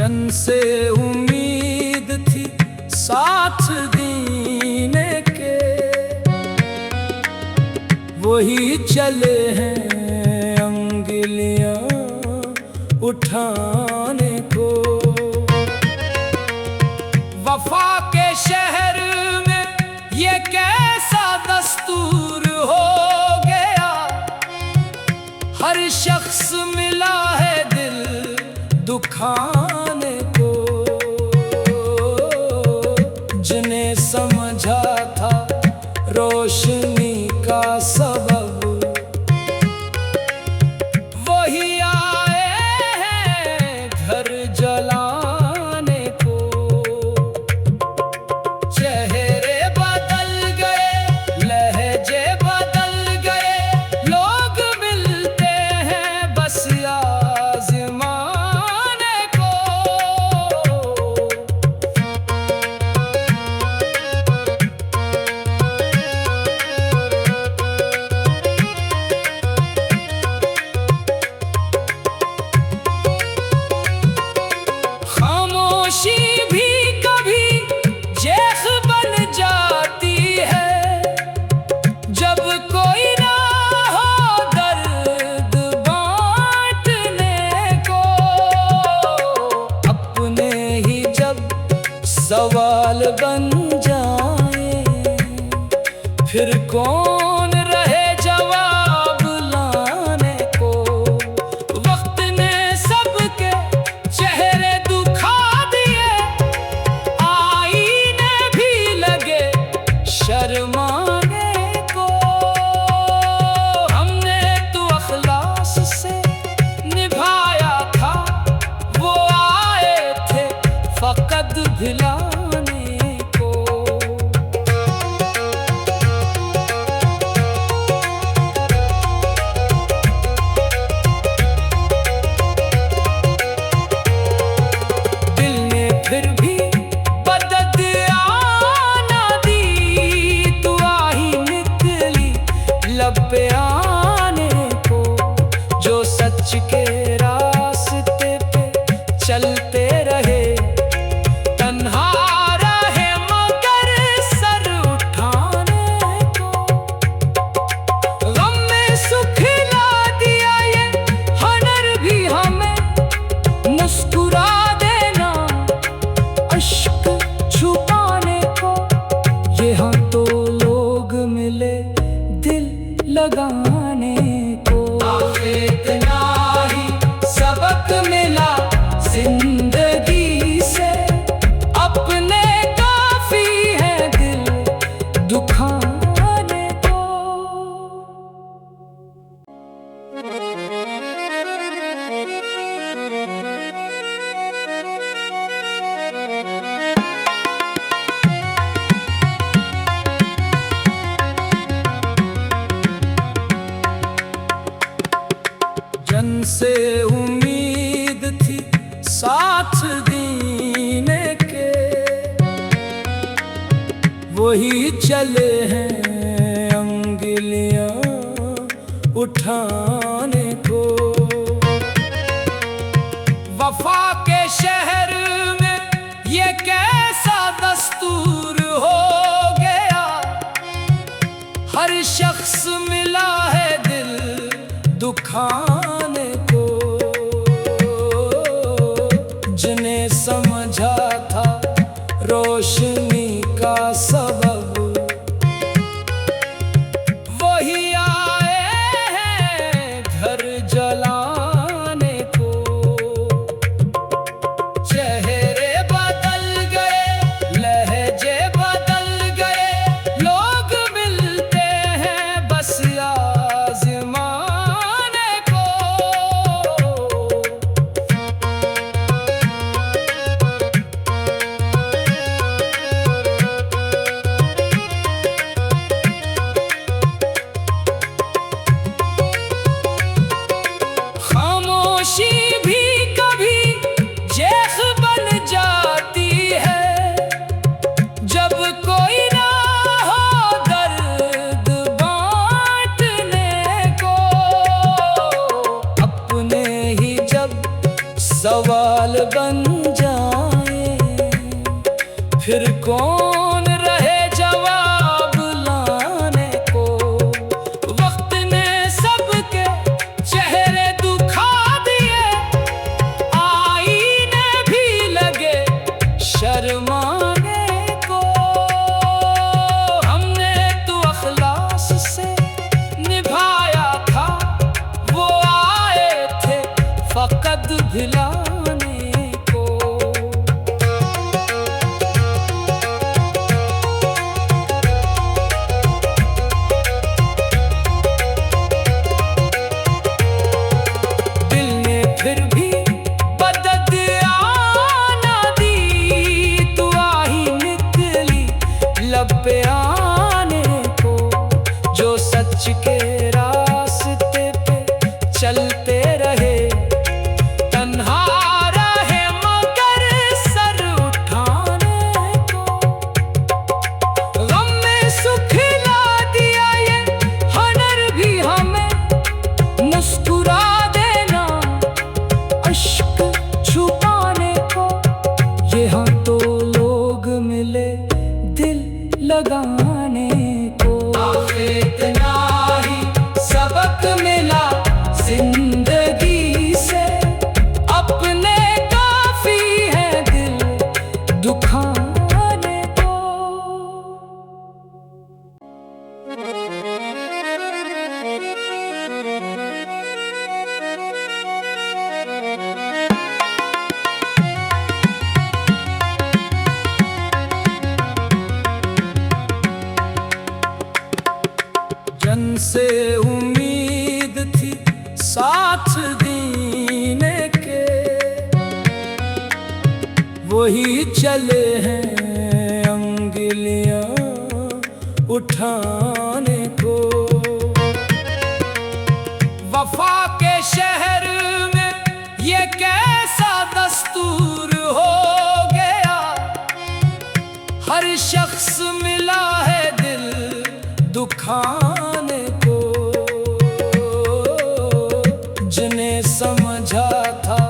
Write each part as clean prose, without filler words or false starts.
जन से उम्मीद थी साथ देने के, वही चले हैं अंगुलियां उठाने को। वफा के शहर में ये कैसा दस्तूर हो गया, हर शख्स मिला है दिल दुखाने को। जिन्हें समझा था रोशनी का सबब, वही आए हैं घर जलाने को। चेहरे बदल गए, लहजे बदल गए, लोग मिलते हैं बस आज़माने को। खामोशी भी कभी जेख बन जाती है, जब कोई ना हो दर्द बांटने को। अपने ही जब सवाल बन जाए, फिर कौन रहे जवाब लाने को। वक्त ने सबके चेहरे दुखा दिए, आईने भी लगे शर्माने को। हमने तो अखलास से निभाया था, वो आए थे फकत दिलाने को। दिल ने फिर भी मदद आना दी, तू आई निकली लब पे आने को। जो सच के रास्ते पे चलते रहे, तन्हा रहे मगर सर उठाने को। गम में सुख ला दिया ये हुनर भी हमें, मुस्कुरा देना अश्क छुपाने को। ये हम तो लोग मिले दिल लगाने को। इतना ही सबक मिला जिंदगी से, अपने काफी है दिल दुखाने को। जन से उम्मीद थी साथ देने के, वही चले हैं अंगुलियां उठाने को। वफा के शहर में ये कैसा दस्तूर हो गया, हर शख्स मिला है दिल दुखाने को। जिन्हें समझा था रोशनी का सबब, वही आए हैं घर जलाने को। चेहरे बदल गए, लहजे बदल गए, लोग मिलते हैं बस आज़माने को। खामोशी भी कभी जेख बन जाती है, जब कोई ना हो दर्द बांटने को। अपने ही जब सवाल बन कौन रहे जवाब लाने को। वक्त ने सबके चेहरे दुखा दिए, आईने भी लगे शर्माने को। हमने तो अखलास से निभाया था, वो आए थे फकत भिलाने को। दिल ने फिर भी बदद आना दी, तू आ ही निकली लब पे आने को। जो सच के रास्ते पे चलते रहे, तन्हा रहे मगर सर उठाने को। गम में सुख ला दिया ये हुनर भी हमें, मुस्कुरा देना अश्क छुपाने को। ये हाँ तो लोग मिले दिल लगाने को। इतना ही सबक मिला जिंदगी से, अपने काफी है दिल दुखाने को। जन से उम्मीद थी साथ देने के, वही चले हैं अंगुलियां उठाने को। वफा के शहर में ये कैसा दस्तूर हो गया, हर शख्स मिला है दिल दुखाने को। जिन्हें समझा था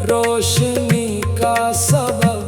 रोशनी का सबब,